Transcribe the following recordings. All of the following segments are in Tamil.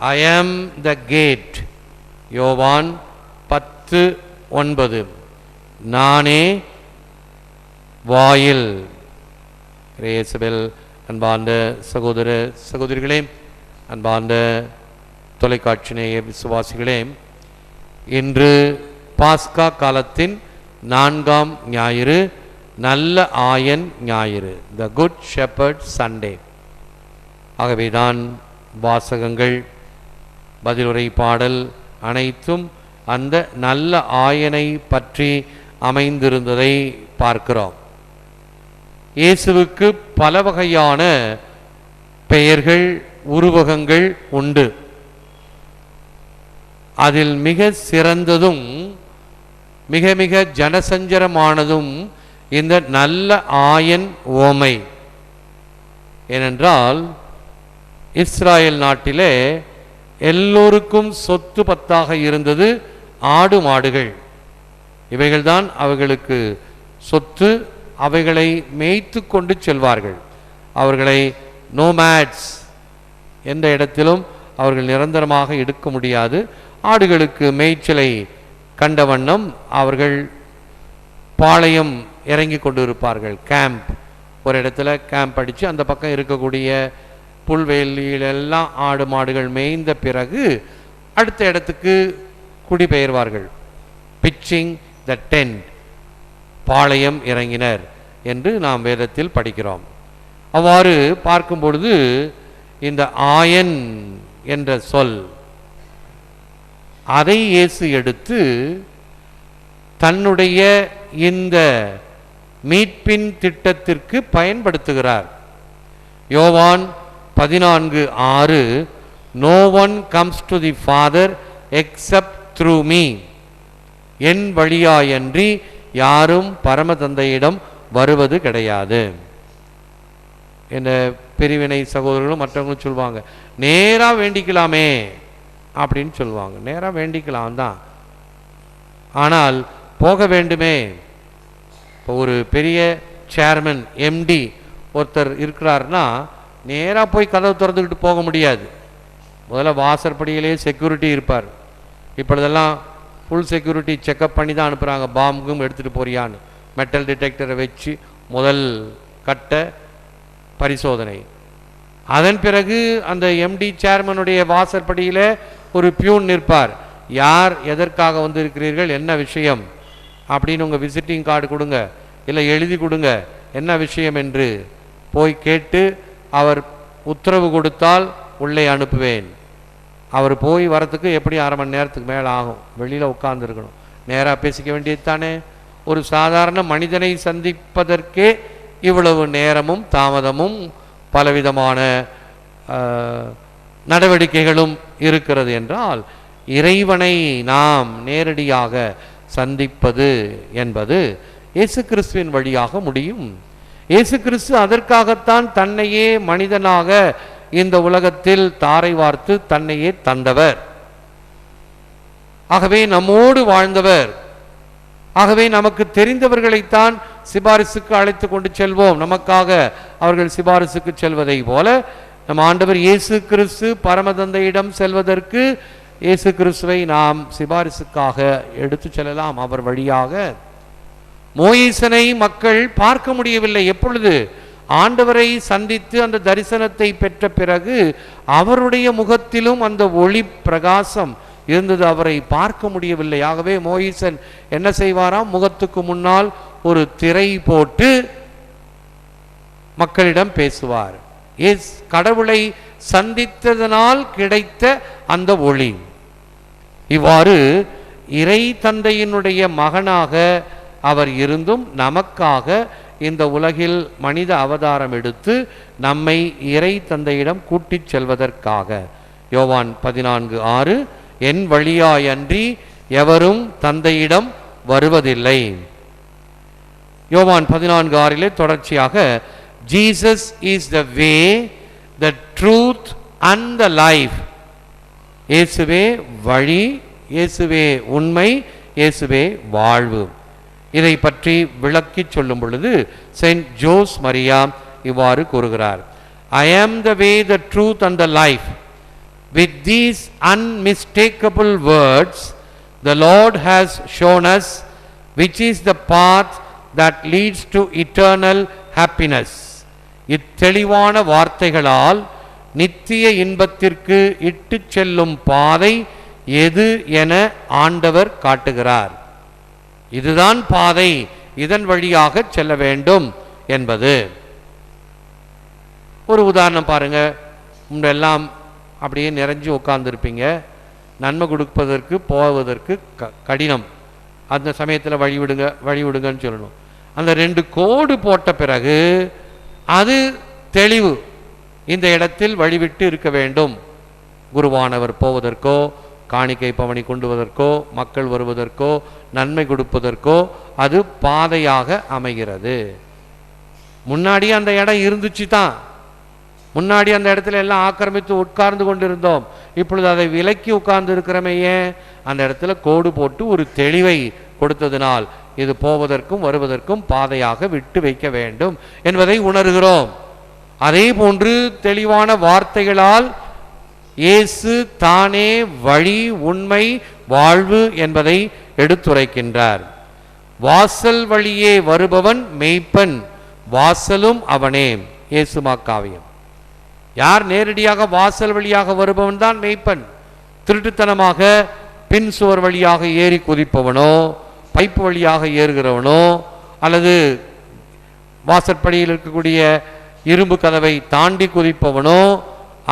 I am the gate. யோவான் 10:9. நானே வாயில். இயேசுவில் அன்பார்ந்த சகோதர சகோதரிகளே, அன்பார்ந்த தொலைக்காட்சி நேய விசுவாசிகளே, இன்று பாஸ்கா காலத்தின் 4ஆம் ஞாயிறு, நல்ல ஆயன் ஞாயிறு, த குட் ஷெப்பர்ட் சண்டே. ஆகவேதான் வாசகங்கள், பதிலுரை பாடல் அனைத்தும் அந்த நல்ல ஆயனை பற்றி அமைந்திருந்ததை பார்க்கிறோம். இயேசுவுக்கு பல வகையான பெயர்கள், உருவகங்கள் உண்டு. அதில் மிக சிறந்ததும் மிக மிக ஜனசஞ்சரமானதும் இந்த நல்ல ஆயன் ஓமை. ஏனென்றால் இஸ்ராயல் நாட்டிலே எல்லோருக்கும் சொத்து பத்தாக இருந்தது ஆடு மாடுகள். இவைகள்தான் அவர்களுக்கு சொத்து. அவைகளை மேய்த்து கொண்டு செல்வார்கள். அவர்களை நோமேட்ஸ், எந்த இடத்திலும் அவர்கள் நிரந்தரமாக இருக்க முடியாது. ஆடுகளுக்கு மேய்ச்சலை கண்ட வண்ணம் அவர்கள் பாளையம் இறங்கி கொண்டு இருப்பார்கள். கேம்ப், ஒரு இடத்துல கேம்ப் அடித்து அந்த பக்கம் இருக்கக்கூடிய புல்வெளியிலெல்லாம் ஆடு மாடுகள் மேய்ந்த பிறகு அடுத்த இடத்துக்கு குடிபெயர்வார்கள். பிச்சிங் த டென்ட், பாளையம் இறங்கினர் என்று நாம் வேதத்தில் படிக்கிறோம். அவ்வாறு பார்க்கும் பொழுது இந்த ஆயன் என்ற சொல், அதை இயேசு எடுத்து தன்னுடைய இந்த மீட்பின் திட்டத்திற்கு பயன்படுத்துகிறார். யோவான் 14:6, No one comes to the Father except through me. என் வழியாயன்றி யாரும் பரமதந்தையிடம் வருவது கிடையாது. என்ற பிரிவினை சகோதரர்களும் மற்றவங்களும் சொல்லுவாங்க, நேராக வேண்டிக்கலாமே அப்படின்னு சொல்லுவாங்க. நேராக வேண்டிக்கலாம் தான், ஆனால் போக வேண்டுமே. இப்போ ஒரு பெரிய சேர்மன், எம்டி ஒருத்தர் இருக்கிறார்னா நேராக போய் கதவை திறந்துக்கிட்டு போக முடியாது. முதல்ல வாசற்படியிலே செக்யூரிட்டி இருப்பார். இப்பொழுதெல்லாம் ஃபுல் செக்யூரிட்டி செக்கப் பண்ணி தான் அனுப்புகிறாங்க. பாம்பும் எடுத்துகிட்டு போறியான்னு மெட்டல் டிடெக்டரை வச்சு முதல் கட்ட பரிசோதனை. அதன் பிறகு அந்த எம்டி சேர்மனுடைய வாசற்படியில் ஒரு பியூன் நிற்பார். யார், எதற்காக வந்திருக்கிறீர்கள், என்ன விஷயம் அப்படின்னு உங்கள் விசிட்டிங் கார்டு கொடுங்க, இல்லை எழுதி கொடுங்க, என்ன விஷயம் என்று போய் கேட்டு அவர் உத்தரவு கொடுத்தால் உள்ளே அனுப்புவேன். அவர் போய் வரத்துக்கு எப்படி 1/2 மணி நேரத்துக்கு மேலே ஆகும். வெளியில் உட்கார்ந்துருக்கணும். நேராக பேசிக்க வேண்டியது தானே. ஒரு சாதாரண மனிதனை சந்திப்பதற்கே இவ்வளவு நேரமும் தாமதமும் பலவிதமான நடவடிக்கைகளும் இருக்கிறது என்றால், இறைவனை நாம் நேரடியாக சந்திப்பது என்பது இயேசு கிறிஸ்துவின் வழியாக முடியும். இயேசு கிறிஸ்து அதற்காகத்தான் தன்னையே மனிதனாக இந்த உலகத்தில் தாரை வார்த்து தன்னையே தந்தவர். ஆகவே நம்மோடு வாழ்ந்தவர். ஆகவே நமக்கு தெரிந்தவர்களைத்தான் சிபாரிசுக்கு அழைத்து கொண்டு செல்வோம். நமக்காக அவர்கள் சிபாரிசுக்கு செல்வதை போல நம் ஆண்டவர் இயேசு கிறிஸ்து பரமதந்தையிடம் செல்வதற்கு இயேசு கிறிஸ்துவை நாம் சிபாரிசுக்காக எடுத்து செல்லலாம். அவர் வழியாக மோயிசனை மக்கள் பார்க்க முடியவில்லை. எப்பொழுது ஆண்டவரை சந்தித்து அந்த தரிசனத்தை பெற்ற பிறகு அவருடைய முகத்திலும் அந்த ஒளி பிரகாசம் இருந்தது. அவரை பார்க்க முடியவில்லை. ஆகவே மோயிசன் என்ன செய்வாராம், முகத்துக்கு முன்னால் ஒரு திரை போட்டு மக்களிடம் பேசுவார். கடவுளை சந்தித்ததனால் கிடைத்த அந்த ஒளி. இவ்வாறு இறை தந்தையினுடைய மகனாக அவர் இருந்தும் நமக்காக இந்த உலகில் மனித அவதாரம் எடுத்து நம்மை இறை தந்தையிடம் கூட்டிச் செல்வதற்காக. யோவான் 14:6, என் வழியாயன்றி எவரும் தந்தையிடம் வருவதில்லை. யோவான் 14:6 தொடர்ச்சியாக Jesus is the way, the truth and the life. இயேசுவே வழி, இயேசுவே உண்மை, இயேசுவே வாழ்வு. இதை பற்றி விளக்கி சொல்லும் பொழுது செயின்ட் ஜோஸ் மரியா இவ்வாறு கூறுகிறார், I am the way, the truth and the life. With these unmistakable words, the Lord has shown us which is the path that leads to eternal happiness. இத்தெளிவான வார்த்தைகளால் நித்திய இன்பத்திற்கு இட்டுச் செல்லும் பாதை எது என ஆண்டவர் காட்டுகிறார். இதுதான் பாதை, இதன் வழியாக செல்ல வேண்டும் என்பது. ஒரு உதாரணம் பாருங்க. முன்னெல்லாம் அப்படியே நிறைஞ்சு உட்கார்ந்துருப்பீங்க. நன்மை கொடுப்பதற்கு போவதற்கு கடினம். அந்த சமயத்தில் வழிவிடுங்கன்னு சொல்லணும். அந்த 2 கோடு போட்ட பிறகு அது தெளிவு. இந்த இடத்தில் வழிவிட்டு இருக்க வேண்டும். குருவானவர் போவதற்கோ, காணிக்கை பவனி கொண்டுவதற்கோ, மக்கள் வருவதற்கோ, நன்மை கொடுப்பதற்கோ அது பாதையாக அமைகிறது. முன்னாடி அந்த இடம் இருந்துச்சு தான். முன்னாடி அந்த இடத்துல எல்லாம் ஆக்கிரமித்து உட்கார்ந்து கொண்டிருந்தோம். இப்பொழுது அதை விலக்கி உட்கார்ந்து இருக்கிறமே. ஏன்? அந்த இடத்துல கோடு போட்டு ஒரு தெளிவை கொடுத்ததினால் இது போவதற்கும் வருவதற்கும் பாதையாக விட்டு வைக்க வேண்டும் என்பதை உணர்கிறோம். அதே போன்று தெளிவான வார்த்தைகளால் இயேசு தானே வழி, உண்மை, வாழ்வு என்பதை எடுத்துரைக்கின்றார். வாசல் வழியே வருபவன் மெய்ப்பன், வாசலும் அவனே. இயேசு மாக்காவியம். யார் நேரடியாக வாசல் வழியாக வருபவன் தான் மெய்ப்பன். திருட்டுத்தனமாக பின் சுவர் வழியாக ஏறி குதிப்பவனோ, பைப்பு வழியாக ஏறுகிறவனோ, அல்லது வாசற்படியில் இருக்கக்கூடிய இரும்பு கதவை தாண்டி குதிப்பவனோ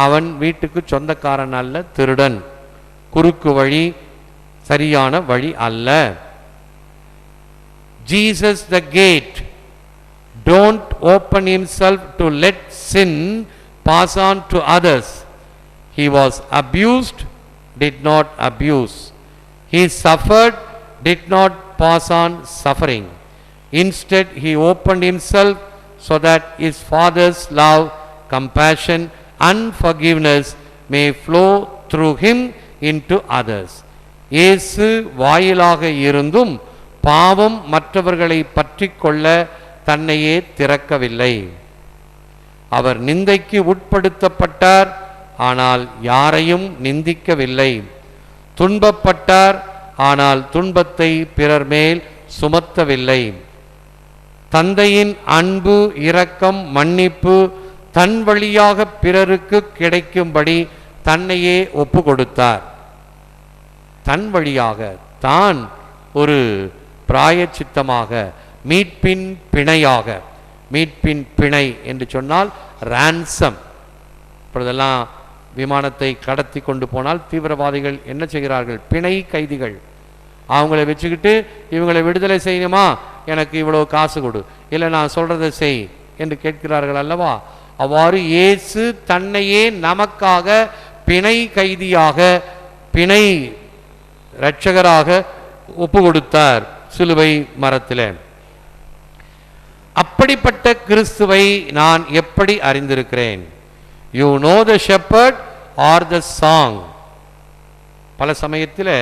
அவன் வீட்டுக்கு சொந்தக்காரன் அல்ல, திருடன். குறுக்கு வழி சரியான வழி அல்ல. Jesus the gate don't open himself to let sin pass on to others. He was abused, did not abuse. He suffered, did not pass on suffering. Instead, he opened himself so that his Father's love, compassion and forgiveness may flow through him into others. இயேசு வாயிலாக இருந்தும் பாவம் மற்றவர்களை பற்றி கொள்ள தன்னையே திறக்கவில்லை. அவர் நிந்தைக்கு உட்படுத்தப்பட்டார், ஆனால் யாரையும் நிந்திக்கவில்லை. துன்பப்பட்டார், ஆனால் துன்பத்தை பிறர் மேல் சுமத்தவில்லை. தந்தையின் அன்பு, இரக்கம், மன்னிப்பு தன் வழியாக பிறருக்கு கிடைக்கும்படி தன்னையே ஒப்பு கொடுத்தார். தன் வழியாக தான் ஒரு பிராயச்சித்தமாக, மீட்பின் பிணையாக. மீட்பின் பிணை என்று சொன்னால் ரான்சம். இப்பொழுதெல்லாம் விமானத்தை கடத்தி கொண்டு போனால் தீவிரவாதிகள் என்ன செய்கிறார்கள்? பிணை கைதிகள். அவங்கள வச்சுக்கிட்டு இவங்களை விடுதலை செய்யணுமா, எனக்கு இவ்வளோ காசு கொடு, இல்லை நான் சொல்றதை செய் என்று கேட்கிறார்கள் அல்லவா? அவ்வாறு இயேசு தன்னையே நமக்காக பிணை கைதியாக, பிணை இரட்சகராக ஒப்பு கொடுத்தார் சிலுவை மரத்திலே. அப்படிப்பட்ட கிறிஸ்துவை நான் எப்படி அறிந்திருக்கிறேன்? You know the shepherd R the song. பல சமயத்தில்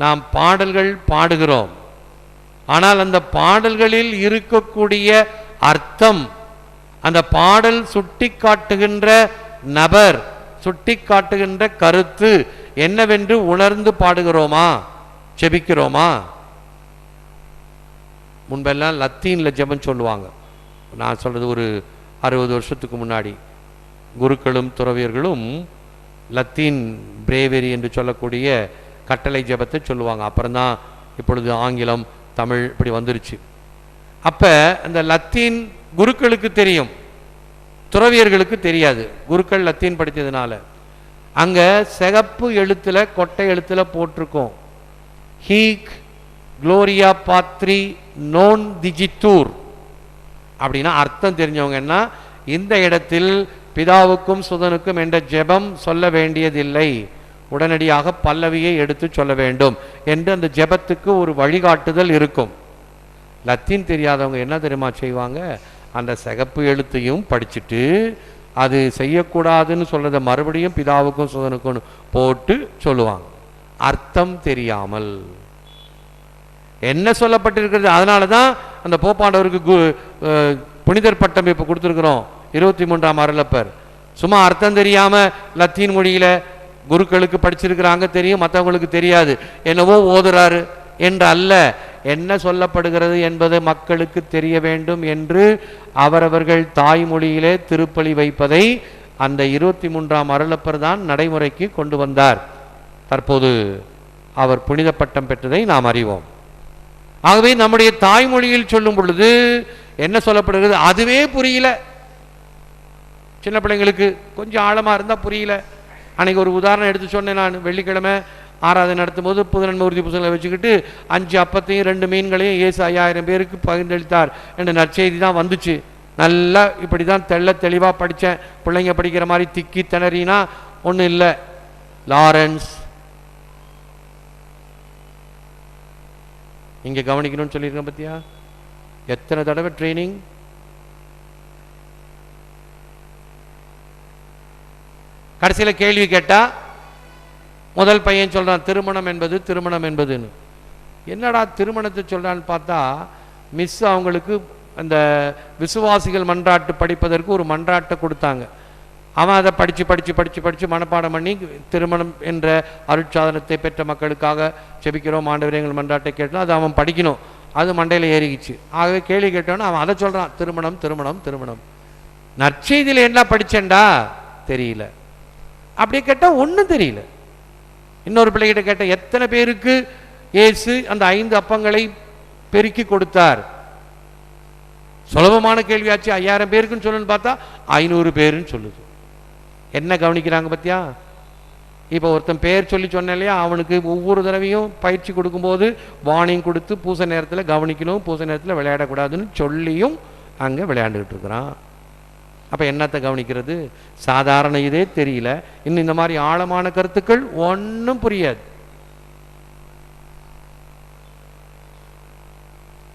நாம் பாடல்கள் பாடுகிறோம். ஆனால் அந்த பாடல்களில் இருக்கக்கூடிய அர்த்தம், அந்த பாடல் சுட்டி காட்டுகின்ற நபர், சுட்டி காட்டுகின்ற கருத்து என்னவென்று உணர்ந்து பாடுகிறோமா, செபிக்கிறோமா? முன்பெல்லாம் லத்தீனில் ஜெபம் சொல்லுவாங்க. நான் சொல்கிறது ஒரு 60 வருஷத்துக்கு முன்னாடி குருக்களும் துறவியர்களும் லத்தீன் பிரேவரி என்று சொல்லக்கூடிய கட்டளை ஜெபத்தை சொல்லுவாங்க. அப்புறம்தான் இப்பொழுது ஆங்கிலம், தமிழ் இப்படி வந்துருச்சு. அப்போ அந்த லத்தீன் குருக்களுக்கு தெரியும், துறவியர்களுக்கு தெரியாது. குருக்கள் லத்தீன் படித்ததுனால அங்கே சிகப்பு எழுத்தில், கொட்டை எழுத்தில் போட்டிருக்கோம், ஹீக் குளோரியா பாத்ரி நோன் திஜித்தூர். அப்படின்னா அர்த்தம் தெரிஞ்சவங்க என்ன, இந்த இடத்தில் பிதாவுக்கும் சுதனுக்கும் என்ற ஜெபம் சொல்ல வேண்டியதில்லை, உடனடியாக பல்லவியை எடுத்து சொல்ல வேண்டும் என்று அந்த ஜெபத்துக்கு ஒரு வழிகாட்டுதல் இருக்கும். லத்தீன் தெரியாதவங்க என்ன தெரியுமா செய்வாங்க? அந்த சிகப்பு எழுத்தையும் படிச்சுட்டு அது செய்யக்கூடாதுன்னு சொல்றதை மறுபடியும் பிதாவுக்கும் சுதனுக்கும் போட்டு சொல்லுவாங்க, அர்த்தம் தெரியாமல். என்ன சொல்லப்பட்டிருக்கிறது? அதனால தான் அந்த போப்பாண்டவருக்கு புனிதர் பட்டம் இப்போ கொடுத்துருக்குறோம், 23ஆம் அருளப்பர். சும்மா அர்த்தம் தெரியாமல் லத்தீன் மொழியில் குருக்களுக்கு படிச்சிருக்கிறாங்க தெரியும், மற்றவங்களுக்கு தெரியாது, என்னவோ ஓதுறாரு என்று அல்ல, என்ன சொல்லப்படுகிறது என்பது மக்களுக்கு தெரிய வேண்டும் என்று அவரவர்கள் தாய்மொழியிலே திருப்பலி வைப்பதை அந்த 23ஆம் அருளப்பர் தான் நடைமுறைக்கு கொண்டு வந்தார். தற்போது அவர் புனித பட்டம் பெற்றதை நாம் அறிவோம். ஆகவே நம்முடைய தாய்மொழியில் சொல்லும் பொழுது என்ன சொல்லப்படுகிறது அதுவே புரியல. சின்ன பிள்ளைங்களுக்கு கொஞ்சம் ஆழமாக இருந்தால் புரியல. அன்றைக்கி ஒரு உதாரணம் எடுத்து சொன்னேன். நான் வெள்ளிக்கிழமை ஆராதனை நடத்தும் போது புதுநன்மை உறுதி புத்தகங்களை வச்சுக்கிட்டு 5 அப்பத்தையும் 2 மீன்களையும் இயேசு 5000 பேருக்கு பகிர்ந்தளித்தார் என்ற நற்செய்தி தான் வந்துச்சு. நல்லா இப்படி தான் தெளிவாக படித்தேன். பிள்ளைங்க படிக்கிற மாதிரி திக்கி திணறினா ஒன்றும் இல்லை. லாரன்ஸ் இங்கே கவனிக்கணும்னு சொல்லியிருக்கேன் பார்த்தியா, எத்தனை தடவை ட்ரைனிங். கடைசியில் கேள்வி கேட்டால் முதல் பையன் சொல்கிறான் திருமணம் என்பது திருமணம் என்பதுன்னு. என்னடா திருமணத்தை சொல்கிறான்னு பார்த்தா மிஸ் அவங்களுக்கு அந்த விசுவாசிகள் மன்றாட்டு படிப்பதற்கு ஒரு மன்றாட்டை கொடுத்தாங்க. அவன் அதை படித்து மனப்பாடம் பண்ணி திருமணம் என்ற அருட்சாதனத்தை பெற்ற மக்களுக்காக செபிக்கிறோம் ஆண்டவரே எங்கள் மன்றாட்டை கேட்டோம், அது அவன் படிக்கணும். அது மண்டையில் ஏறிக்கிச்சு. ஆகவே கேள்வி கேட்டோன்னு அவன் அதை சொல்கிறான், திருமணம் திருமணம் திருமணம். நற்செய்தியில் என்ன படித்தேன்டா தெரியல. அப்படியே கேட்டால் ஒன்றும் தெரியல. இன்னொரு பிள்ளைகிட்ட கேட்ட எத்தனை பேருக்கு இயேசு அந்த 5 அப்பங்களை பெருக்கி கொடுத்தார்? சுலபமான கேள்வியாச்சு. 5000 பேருக்குன்னு சொல்லணும்னு பார்த்தா 500 பேருன்னு சொல்லுது. என்ன கவனிக்கிறாங்க பத்தியா? இப்போ ஒருத்தன் பேர் சொல்லி சொன்னேன் இல்லையா, அவனுக்கு ஒவ்வொரு தடவையும் பயிற்சி கொடுக்கும்போது வார்னிங் கொடுத்து பூசை நேரத்தில் கவனிக்கணும், பூசை நேரத்தில் விளையாடக்கூடாதுன்னு சொல்லியும் அங்கே விளையாண்டுக்கிட்டு இருக்கிறான். அப்போ என்னத்தை கவனிக்கிறது? சாதாரண இதே தெரியல, இன்னும் இந்த மாதிரி ஆழமான கருத்துக்கள் ஒன்றும் புரியாது.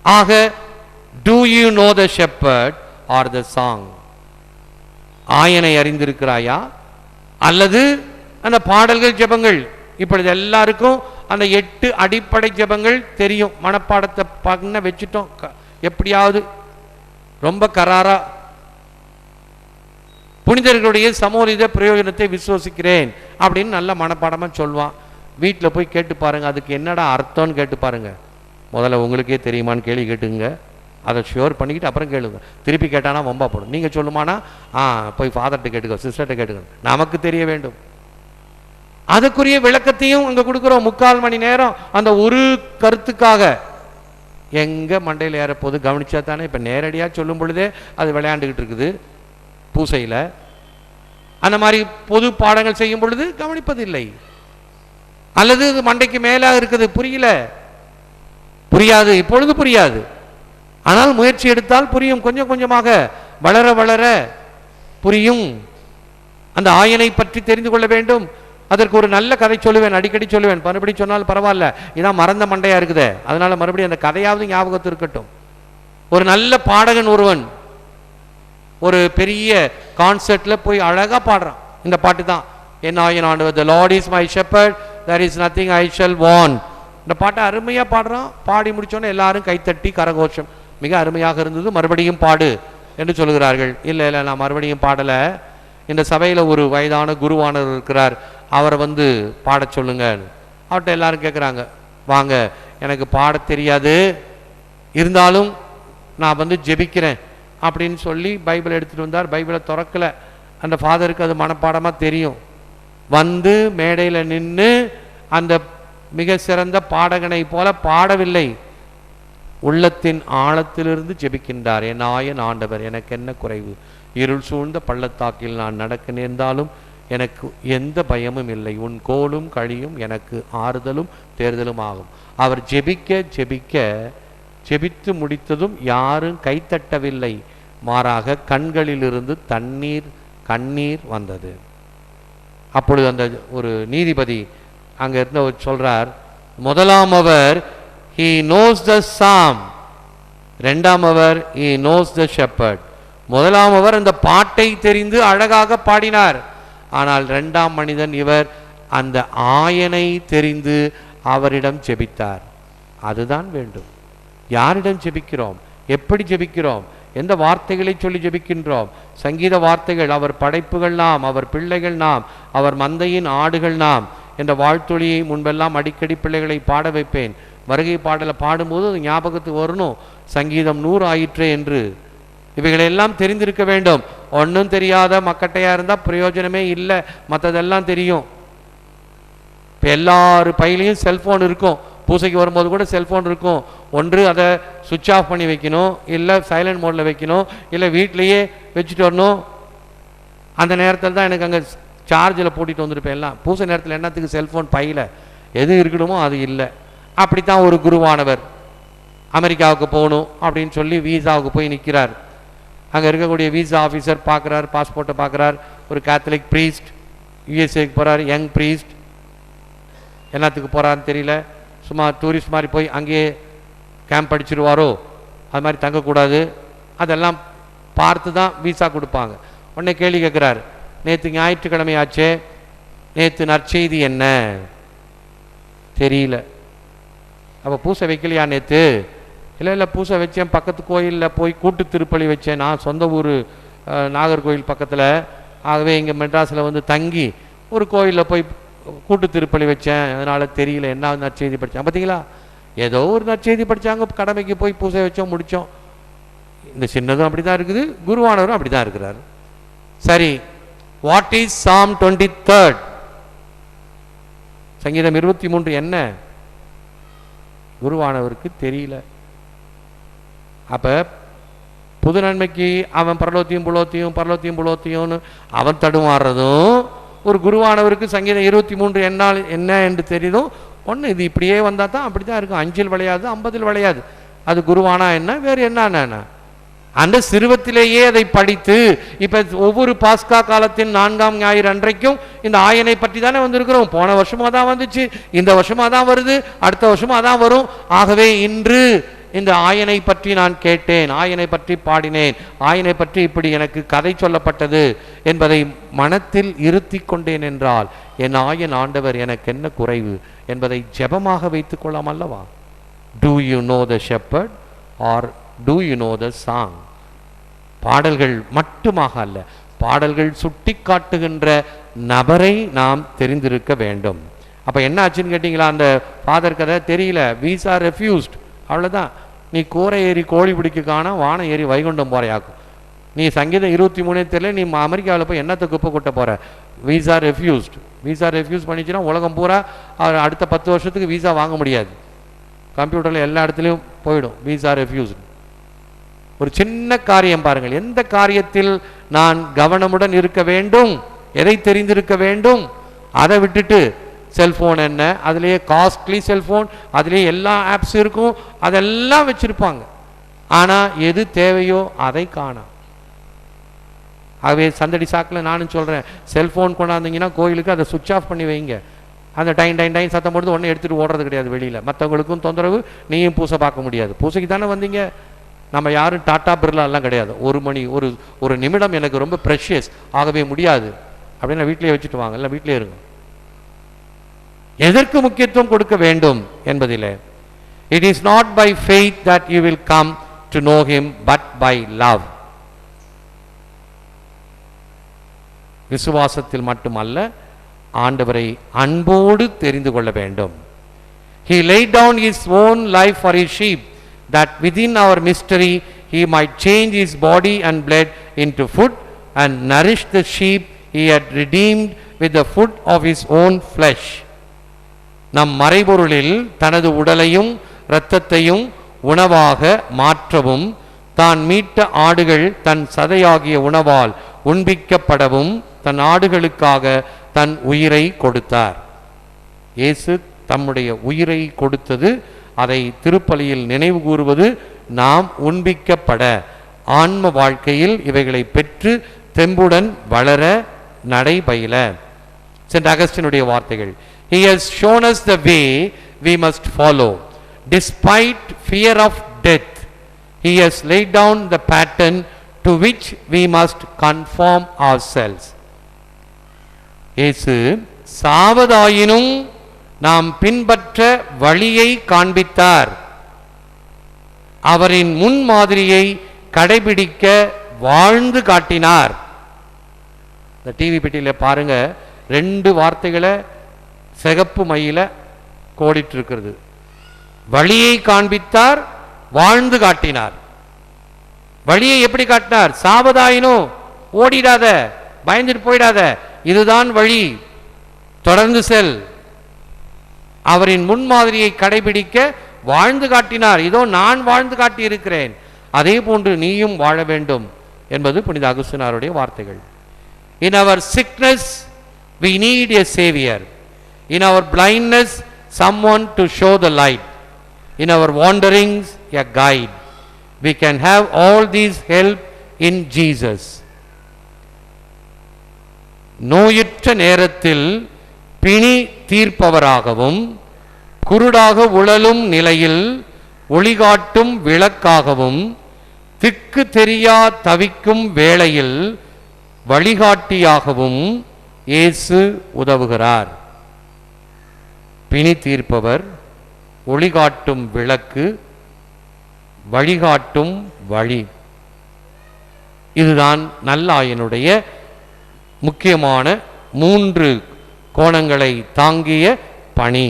ஆக do you know the shepherd or the song? ஆயனை அறிந்திருக்கிறாயா அல்லது அந்த பாடல்கள் ஜெபங்கள்? இப்பொழுது எல்லாருக்கும் அந்த 8 அடிப்படை ஜெபங்கள் தெரியும், மனப்பாடத்தை பண்ண வச்சுட்டோம். எப்படியாவது ரொம்ப கராரா புனிதர்களுடைய சமூக பிரயோஜனத்தை விசுவசிக்கிறேன் அப்படின்னு நல்ல மனப்பாடமாக சொல்லுவான். வீட்டில் போய் கேட்டு பாருங்க, அதுக்கு என்னடா அர்த்தம்னு கேட்டு பாருங்க. முதல்ல உங்களுக்கே தெரியுமான்னு கேள்வி கேட்டுங்க, அதை ஷியோர் பண்ணிக்கிட்டு அப்புறம் கேளுங்க. திருப்பி கேட்டானா வம்பா போடும். நீங்கள் சொல்லுமானா போய் ஃபாதர்கிட்ட கேட்டுக்கோ, சிஸ்டர்கிட்ட கேட்டுக்கோ, நமக்கு தெரிய வேண்டும். அதுக்குரிய விளக்கத்தையும் அங்கே கொடுக்குறோம். 3/4 மணி நேரம் அந்த ஒரு கருத்துக்காக எங்கே மண்டையில் ஏறப்போது கவனிச்சா தானே. இப்போ நேரடியாக சொல்லும் பொழுதே அது விளையாண்டுக்கிட்டு இருக்குது. பூசையில் அந்த மாதிரி பொது பாடங்கள் செய்யும் பொழுது கவனிப்பதில்லை, அல்லது மண்டைக்கு மேலாக இருக்குது, புரியாது, இப்பொழுது புரியாது. ஆனால் முயற்சி எடுத்தால் புரியும். கொஞ்சம் கொஞ்சமாக வளர வளர புரியும். அந்த ஆயனை பற்றி தெரிந்து கொள்ள வேண்டும். அதற்கு ஒரு நல்ல கதை சொல்லுவேன், அடிக்கடி சொல்லுவேன். மறுபடியும் சொன்னாலும் பரவாயில்ல, இதான் மறந்த மண்டையா இருக்குது, அதனால மறுபடியும் அந்த கதையாவது ஞாபகத்தில் இருக்கட்டும். ஒரு நல்ல பாடகன் ஒருவன் ஒரு பெரிய கான்சர்ட்ல போய் அழகா பாடுறான். இந்த பாட்டு தான், என் ஆயன் ஆண்டவர், the Lord is my shepherd, there is nothing I shall want. இந்த பாட்டை அருமையா பாடுறான். பாடி முடிச்சோன்னே எல்லாரும் கைத்தட்டி கரகோஷம். மிக அருமையாக இருந்தது. மறுபடியும் பாடு என்று சொல்கிறார்கள். இல்லை நான் மறுபடியும் பாடலை. இந்த சபையில் ஒரு வயதான குருவானவர் இருக்கிறார், அவரை பாட சொல்லுங்க. அவர்கிட்ட எல்லாரும் கேட்குறாங்க, வாங்க எனக்கு பாட தெரியாது, இருந்தாலும் நான் ஜெபிக்கிறேன் அப்படின்னு சொல்லி பைபிள் எடுத்துகிட்டு வந்தார். பைபிளை திறக்கலை. அந்த ஃபாதருக்கு அது மனப்பாடமாக தெரியும். மேடையில் நின்று அந்த மிக சிறந்த பாடகனை போல பாடவில்லை, உள்ளத்தின் ஆழத்திலிருந்து ஜெபிக்கின்றார். என் ஆயன் ஆண்டவர், எனக்கு என்ன குறைவு? இருள் சூழ்ந்த பள்ளத்தாக்கில் நான் நடக்க நேர்ந்தாலும் எனக்கு எந்த பயமும் இல்லை. உன் கோலும் கழியும் எனக்கு ஆறுதலும் தேர்தலும் ஆகும். அவர் ஜெபிக்க ஜெபிக்க ஜெபித்து முடித்ததும் யாரும் கைத்தட்டவில்லை, மாறாக கண்களிலிருந்து கண்ணீர் வந்தது. அப்பொழுது அந்த ஒரு நீதிபதி அங்க இருந்த சொல்றார், முதலாம் அவர் he knows the psalm, இரண்டாம் அவர் he knows the shepherd. முதலாம் அவர் அந்த பாட்டை தெரிந்து அழகாக பாடினார். ஆனால் இரண்டாம் மனிதன் இவர் அந்த ஆயனை தெரிந்து அவரிடம் ஜெபித்தார். அதுதான் வேண்டும். யாரிடம் ஜெபிக்கிறோம், எப்படி ஜெபிக்கிறோம், எந்த வார்த்தைகளை சொல்லி ஜெபிக்கின்றோம்? சங்கீத வார்த்தைகள். அவர் படைப்புகள் நாம், அவர் பிள்ளைகள் நாம், அவர் மந்தையின் ஆடுகள் நாம் என்ற வாழ்த்தொழியை முன்பெல்லாம் அடிக்கடி பிள்ளைகளை பாட வைப்பேன். வருகை பாடலை பாடும்போது அது ஞாபகத்துக்கு வரணும், சங்கீதம் 100 ஆயிற்றே என்று. இவைகளெல்லாம் தெரிந்திருக்க வேண்டும். ஒன்றும் தெரியாத மக்கட்டையாக இருந்தால் பிரயோஜனமே இல்லை. மற்றதெல்லாம் தெரியும். இப்போ எல்லார் பையிலையும் செல்ஃபோன் இருக்கும். பூசைக்கு வரும்போது கூட செல்ஃபோன் இருக்கும். ஒன்று அதை சுவிட்ச் ஆஃப் பண்ணி வைக்கணும், இல்லை சைலண்ட் மோடில் வைக்கணும், இல்லை வீட்லேயே வச்சுட்டு வரணும். அந்த நேரத்தில் தான் எனக்கு அங்கே சார்ஜில் போட்டிட்டு வந்துருப்பேன். எல்லாம் பூசை நேரத்தில் என்னத்துக்கு செல்ஃபோன் பையில் எது இருக்கணுமோ அது இல்லை. அப்படித்தான் ஒரு குருவானவர் அமெரிக்காவுக்கு போகணும் அப்படின்னு சொல்லி வீசாவுக்கு போய் நிற்கிறார். அங்கே இருக்கக்கூடிய வீசா ஆஃபீஸர் பார்க்குறார், பாஸ்போர்ட்டை பார்க்குறார். ஒரு கேத்தலிக் ப்ரீஸ்ட் யூஎஸ்ஏக்கு போகிறார், யங் ப்ரீஸ்ட். என்னத்துக்கு போகிறாருன்னு தெரியல. சும்மா டூரிஸ்ட் மாதிரி போய் அங்கேயே கேம்ப் அடிச்சிருவாரோ, அது மாதிரி தங்கக்கூடாது. அதெல்லாம் பார்த்து தான் வீசா கொடுப்பாங்க. உடனே கேள்வி கேட்குறாரு, நேற்று ஞாயிற்றுக்கிழமையாச்சே, நேற்று நற்செய்தி என்ன? தெரியல. அப்போ பூசை வைக்கலையா நேற்று? இல்லை பூசை வச்சேன், பக்கத்து கோயிலில் போய் கூட்டு திருப்பலி வச்சேன். நான் சொந்த ஊர் நாகர்கோவில் பக்கத்தில். ஆகவே இங்கே மெட்ராஸில் வந்து தங்கி ஒரு கோயிலில் போய் கூட்டு திருப்பலி வச்சேன், அதனால் தெரியல என்ன நற்செய்தி படித்தேன். பார்த்தீங்களா, ஏதோ ஒரு நற்செய்தி படித்தாங்க, கடமைக்கு போய் பூசை வச்சோம், முடித்தோம். இந்த சின்னதும் அப்படி தான் இருக்குது, குருவானவரும் அப்படி தான் இருக்கிறார். சரி, வாட் இஸ் Psalm 23? சங்கீதம் 23 என்ன? குருவானவருக்கு தெரியல. அப்போ புது நன்மைக்கு அவன் பரலோத்தியும் புலோத்தியும்னு அவன் தடுமாறுறதும், ஒரு குருவானவருக்கு சங்கீதம் 23 என்ன என்று தெரியுதும் ஒன்று. இது இப்படியே வந்தால் தான் அப்படி தான் இருக்கும். 5 விளையாது, 50 விளையாது. அது குருவானா என்ன, வேறு என்ன? அந்த சிறுவத்திலேயே அதை படித்து, இப்போ ஒவ்வொரு பாஸ்கா காலத்தின் 4ஆம் ஞாயிறு அன்றைக்கும் இந்த ஆயனை பற்றி தானே வந்திருக்கிறோம். போன வருஷமாக தான் வந்துச்சு, இந்த வருஷமாக தான் வருது, அடுத்த வருஷமாக தான் வரும். ஆகவே இன்று இந்த ஆயனை பற்றி நான் கேட்டேன், ஆயனை பற்றி பாடினேன், ஆயனை பற்றி இப்படி எனக்கு கதை சொல்லப்பட்டது என்பதை மனத்தில் இருத்தி கொண்டேன் என்றால் என் ஆயன் ஆண்டவர் எனக்கு என்ன குறைவு என்பதை ஜெபமாக வைத்துக் கொள்ளலாம் அல்லவா? Do you know the shepherd or do you know the song? பாடல்கள் மட்டுமாக அல்ல, பாடல்கள் சுட்டி காட்டுகின்ற நபரை நாம் தெரிந்திருக்க வேண்டும். அப்போ என்ன ஆச்சுன்னு கேட்டிங்களா, அந்த ஃபாதர் கதை தெரியல, வீசா ரெஃப்யூஸ்ட், அவ்வளோதான். நீ கூரை ஏறி கோழி பிடிக்க காணா, வானம் ஏறி வைகுண்டம் போறையாக்கும். நீ சங்கீதம் 23 தெரியல, நீ அமெரிக்காவில் போய் என்னத்தை குப்பை கொட்ட போகிற? Visa refused. வீசா ரெஃப்யூஸ் பண்ணிச்சுன்னா உலகம் பூரா அடுத்த 10 வருஷத்துக்கு வீசா வாங்க முடியாது. கம்ப்யூட்டரில் எல்லா இடத்துலையும் போயிடும் வீசா ரெஃப்யூஸ். ஒரு சின்ன காரியம் பாருங்கள், எந்த காரியத்தில் நான் கவனமுடன் இருக்க வேண்டும், எதை தெரிந்திருக்க வேண்டும், அதை விட்டுட்டு செல்ஃபோன் என்ன, அதுலேயே காஸ்ட்லி செல்ஃபோன், அதுலேயே எல்லா ஆப்ஸ் இருக்கும், அதெல்லாம் வச்சுருப்பாங்க. ஆனால் எது தேவையோ அதை காணோம். ஆகவே சந்தடி சாக்கில் நானும் சொல்கிறேன், செல்ஃபோன் கொண்டாந்தீங்கன்னா கோயிலுக்கு அதை சுவிட்ச் ஆஃப் பண்ணி வைங்க. அந்த டைன் சத்தம் போடுறது ஒன்றும் எடுத்துகிட்டு ஓடுறது கிடையாது வெளியில். மற்றவங்களுக்கும் தொந்தரவு, நீயும் பூசை பார்க்க முடியாது. பூசைக்கு தானே வந்தீங்க, நம்ம யாரும் டாட்டா பிர்லாலாம் கிடையாது. 1 மணி ஒரு நிமிடம் எனக்கு ரொம்ப ப்ரெஷியஸ், ஆகவே முடியாது அப்படின்னு வீட்டிலே வச்சுட்டு வாங்க, இல்லை வீட்டிலே இருங்க. எதற்கு முக்கியத்துவம் கொடுக்க வேண்டும் என்பதில், it is not by faith that you will come to know him but by love. விசுவாசத்தில் மட்டுமல்ல, ஆண்டவரை அன்போடு தெரிந்து கொள்ள வேண்டும். He laid down his own life for his sheep, that within our mystery he might change his body and blood into food and nourish the sheep he had redeemed with the food of his own flesh. நம் மறைபொருளில் தனது உடலையும் இரத்தத்தையும் உணவாக மாற்றவும், தான் மீட்ட ஆடுகள் தன் சதையாகிய உணவால் உண்பிக்கப்படவும் தன் ஆடுகளுக்காக தன் உயிரை கொடுத்தார். இயேசு தம்முடைய உயிரை கொடுத்தது, அதை திருப்பலியில் நினைவு கூறுவது, நாம் உண்பிக்கப்பட, ஆன்ம வாழ்க்கையில் இவைகளை பெற்று தெம்புடன் வளர நடைபயில. சென்ட் அகஸ்டினுடைய வார்த்தைகள், He has shown us the way we must follow. Despite fear of death, He has laid down the pattern to which we must conform ourselves. இயேசு சாவதாயினும் நாம் பின்பற்ற வழியை காண்பித்தார். அவரின் முன்மாதிரியை கடைபிடிக்க வாழ்ந்து காட்டினார். இந்த டிவி பெட்டியில் பாருங்க, 2 வார்த்தைகளை சிகப்பு மையில கோடிட்டு இருக்கிறது. வழியை காண்பித்தார், வாழ்ந்து காட்டினார். வழியை எப்படி காட்டினார்? சாவதாயினும், ஓடிடாத, பயந்துட்டு போயிடாத, இதுதான் வழி, தொடர்ந்து செல். அவரின் முன்மாதிரியை கடைபிடிக்க வாழ்ந்து காட்டினார். இதோ நான் வாழ்ந்து காட்டி இருக்கிறேன், அதே போன்று நீயும் வாழ வேண்டும் என்பது புனித அகுஸ்தினாருடைய வார்த்தைகள். In our sickness we need a savior. In our blindness someone to show the light. In our wanderings a guide. We can have all these help in Jesus. நோயுற்ற நேரத்தில் பிணி தீர்ப்பவராகவும், குருடாக உழலும் நிலையில் ஒளிகாட்டும் விளக்காகவும், திக்கு தெரியா தவிக்கும் வேளையில் வழிகாட்டியாகவும் இயேசு உதவுகிறார். பிணி தீர்ப்பவர், ஒளிகாட்டும் விளக்கு, வழிகாட்டும் வழி. இதுதான் நல்லாயனுடைய முக்கியமான 3 கோணங்களை தாங்கிய பணி.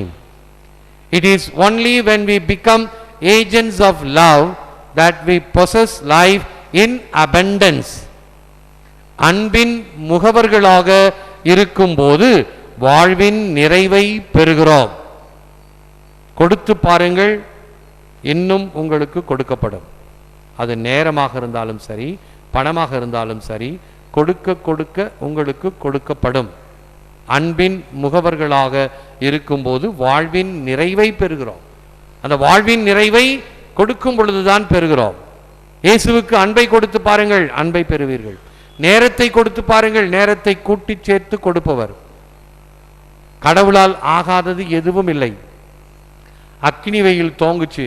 It is only when we become agents of love that we possess life in abundance. அன்பின் முகவர்களாக இருக்கும்போது வாழ்வின் நிறைவை பெறுகிறோம். கொடுத்து பாருங்கள், இன்னும் உங்களுக்கு கொடுக்கப்படும். அது நேரமாக இருந்தாலும் சரி, பணமாக இருந்தாலும் சரி, கொடுக்க கொடுக்க உங்களுக்கு கொடுக்கப்படும். அன்பின் முகவர்களாக இருக்கும்போது வாழ்வின் நிறைவை பெறுகிறோம். அந்த வாழ்வின் நிறைவை கொடுக்கும் பொழுதுதான் பெறுகிறோம். இயேசுவுக்கு அன்பை கொடுத்து பாருங்கள், அன்பை பெறுவீர்கள். நேரத்தை கொடுத்து பாருங்கள், நேரத்தை கூட்டி சேர்த்து கொடுப்பவர். கடவுளால் ஆகாதது எதுவும் இல்லை. அக்னி வெயில் தோங்குச்சு,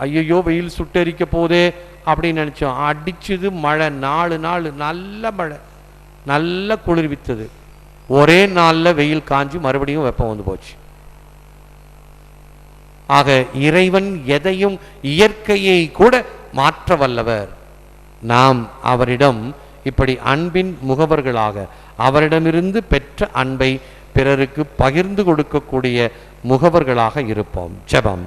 ஐயோ வெயில் சுட்டரிக்க போதே அப்படின்னு நினைச்சோம். அடிச்சது மழை, 4 நாள் நல்ல மழை, நல்ல குளிர்வித்தது. ஒரே நாளில் வெயில் காஞ்சி மறுபடியும் வெப்பம் வந்து போச்சு. ஆக இறைவன் எதையும், இயற்கையை கூட மாற்ற வல்லவர். நாம் அவரிடம் இப்படி அன்பின் முகவர்களாக, அவரிடமிருந்து பெற்ற அன்பை பிறருக்கு பகிர்ந்து கொடுக்கக்கூடிய முகவர்களாக இருப்போம். ஜெபம்.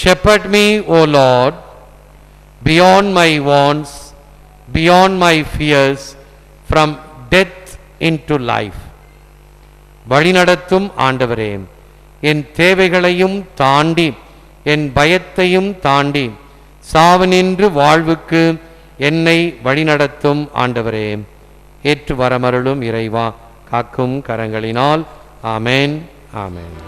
Shepherd me, O Lord, beyond my wants, beyond my fears, from death into life. வழிநடத்தும் ஆண்டவரே, என் தேவைகளையும் தாண்டி, என் பயத்தையும் தாண்டி, சாவனின்று வாழ்வுக்கு என்னை வழிநடத்தும் ஆண்டவரே. ஏற்று வரமருளும் இறைவா, காக்கும் கரங்களினால். ஆமென், ஆமென்.